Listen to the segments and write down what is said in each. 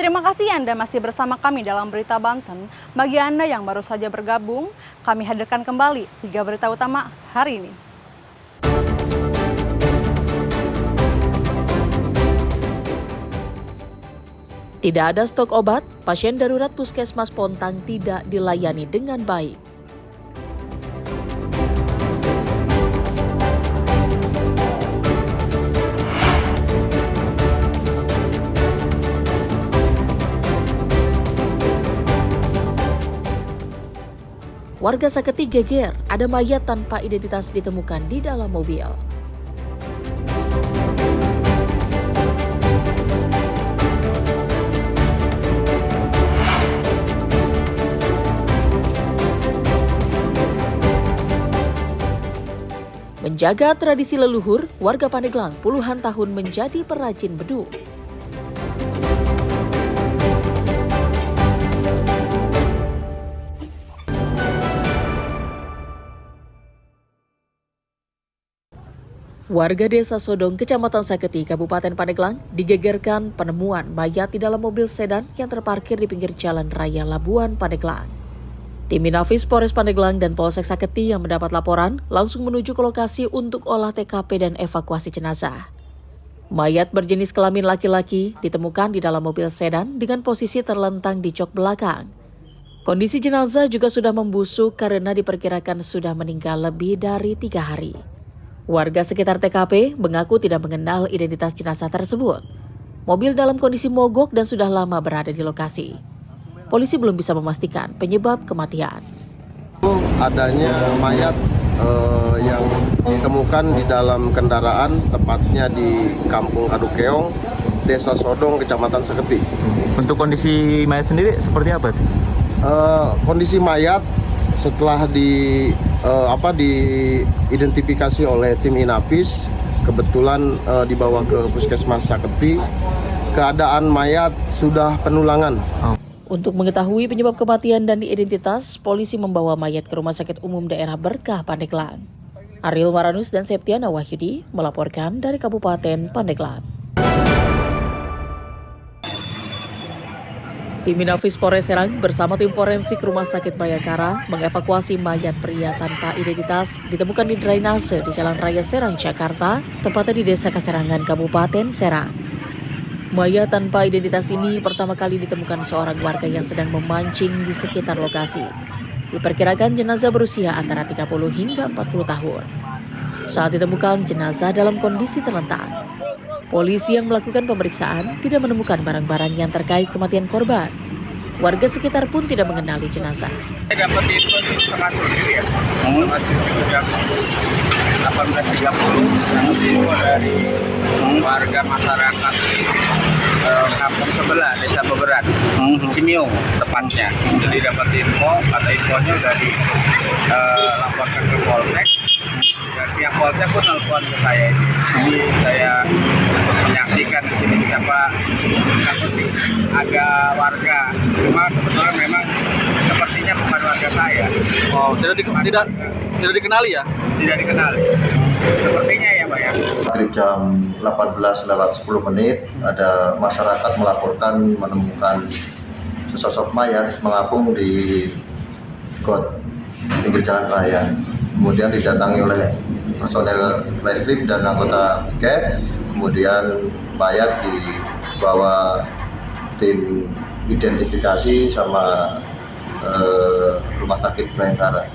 Terima kasih Anda masih bersama kami dalam Berita Banten. Bagi Anda yang baru saja bergabung, kami hadirkan kembali 3 berita utama hari ini. Tidak ada stok obat, pasien darurat Puskesmas Pontang tidak dilayani dengan baik. Warga Saketi geger, ada mayat tanpa identitas ditemukan di dalam mobil. Menjaga tradisi leluhur, warga Pandeglang puluhan tahun menjadi perajin beduk. Warga Desa Sodong, Kecamatan Saketi, Kabupaten Pandeglang digegerkan penemuan mayat di dalam mobil sedan yang terparkir di pinggir jalan raya Labuan, Pandeglang. Tim Inafis Polres Pandeglang dan Polsek Saketi yang mendapat laporan langsung menuju ke lokasi untuk olah TKP dan evakuasi jenazah. Mayat berjenis kelamin laki-laki ditemukan di dalam mobil sedan dengan posisi terlentang di jok belakang. Kondisi jenazah juga sudah membusuk karena diperkirakan sudah meninggal lebih dari 3 hari. Warga sekitar TKP mengaku tidak mengenal identitas jenazah tersebut. Mobil dalam kondisi mogok dan sudah lama berada di lokasi. Polisi belum bisa memastikan penyebab kematian. Adanya mayat yang ditemukan di dalam kendaraan, tepatnya di Kampung Adukeong, Desa Sodong, Kecamatan Saketi. Untuk kondisi mayat sendiri seperti apa? Kondisi mayat setelah diidentifikasi oleh tim Inafis, kebetulan dibawa ke Puskesmas Saketi, keadaan mayat sudah penulangan. Untuk mengetahui penyebab kematian dan identitas, polisi membawa mayat ke Rumah Sakit Umum Daerah Berkah Pandeglang. Ariel Maranus dan Septiana Wahyudi melaporkan dari Kabupaten Pandeglang. Tim Inafis Polres Serang bersama tim forensik Rumah Sakit Bayangkara mengevakuasi mayat pria tanpa identitas ditemukan di drainase di Jalan Raya Serang, Jakarta, tepatnya di Desa Kaserangan, Kabupaten Serang. Mayat tanpa identitas ini pertama kali ditemukan seorang warga yang sedang memancing di sekitar lokasi. Diperkirakan jenazah berusia antara 30 hingga 40 tahun. Saat ditemukan, jenazah dalam kondisi terlentang. Polisi yang melakukan pemeriksaan tidak menemukan barang-barang yang terkait kematian korban. Warga sekitar pun tidak mengenali jenazah. Saya dapat info di setengah 7 ya. Setengah 7 jam 18.30 dapat info dari warga masyarakat kampung sebelah, Desa Beberan, Cimiung tepatnya. Jadi dapat info, kata infonya dari laporkan ke Polsek. Dan pihak Polsek pun telepon ke saya ini. Jadi saya menyaksikan di sini siapa seperti ada warga. Cuma kebetulan memang sepertinya bukan warga saya. Oh, tidak dikenali ya? Tidak dikenali. Sepertinya ya, Pak ya. Sekitar jam 18:10 ada masyarakat melaporkan menemukan sesosok mayat mengapung di got pinggir jalan raya. Kemudian didatangi oleh personel Reskrim dan anggota piket. Kemudian mayat dibawa tim identifikasi sama Rumah Sakit Bayangkara.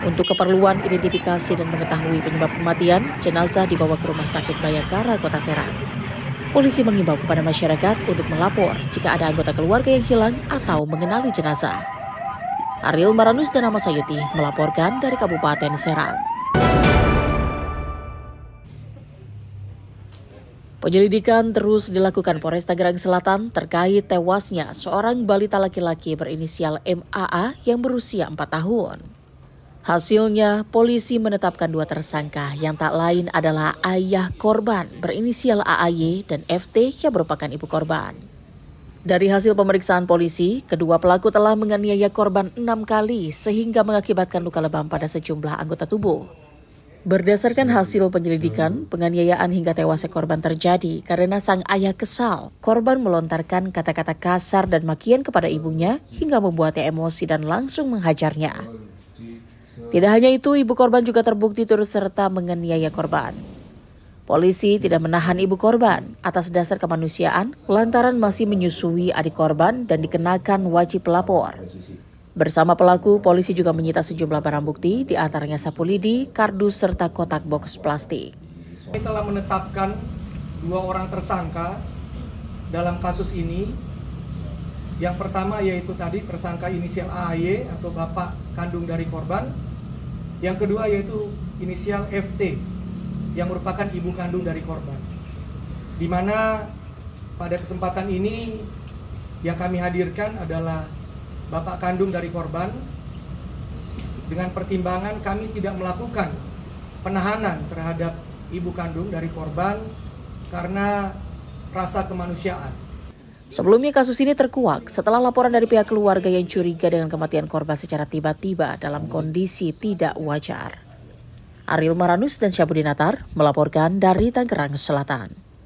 Untuk keperluan identifikasi dan mengetahui penyebab kematian, jenazah dibawa ke Rumah Sakit Bayangkara, Kota Serang. Polisi mengimbau kepada masyarakat untuk melapor jika ada anggota keluarga yang hilang atau mengenali jenazah. Ariel Maranus dan Ahmad Sayuti melaporkan dari Kabupaten Serang. Penyelidikan terus dilakukan Polres Tangerang Selatan terkait tewasnya seorang balita laki-laki berinisial MAA yang berusia 4 tahun. Hasilnya, polisi menetapkan 2 tersangka yang tak lain adalah ayah korban berinisial AAY dan FT yang merupakan ibu korban. Dari hasil pemeriksaan polisi, kedua pelaku telah menganiaya korban 6 kali sehingga mengakibatkan luka lebam pada sejumlah anggota tubuh. Berdasarkan hasil penyelidikan, penganiayaan hingga tewasnya korban terjadi karena sang ayah kesal. Korban melontarkan kata-kata kasar dan makian kepada ibunya hingga membuatnya emosi dan langsung menghajarnya. Tidak hanya itu, ibu korban juga terbukti turut serta menganiaya korban. Polisi tidak menahan ibu korban atas dasar kemanusiaan lantaran masih menyusui adik korban dan dikenakan wajib lapor. Bersama pelaku, polisi juga menyita sejumlah barang bukti, di antaranya sapu lidi, kardus, serta kotak box plastik. Kami telah menetapkan 2 orang tersangka dalam kasus ini. Yang pertama yaitu tadi tersangka inisial AY atau bapak kandung dari korban. Yang kedua yaitu inisial FT yang merupakan ibu kandung dari korban. Di mana pada kesempatan ini yang kami hadirkan adalah bapak kandung dari korban. Dengan pertimbangan kami tidak melakukan penahanan terhadap ibu kandung dari korban karena rasa kemanusiaan. Sebelumnya kasus ini terkuak setelah laporan dari pihak keluarga yang curiga dengan kematian korban secara tiba-tiba dalam kondisi tidak wajar. Ariel Maranus dan Syabudin Natar melaporkan dari Tangerang Selatan.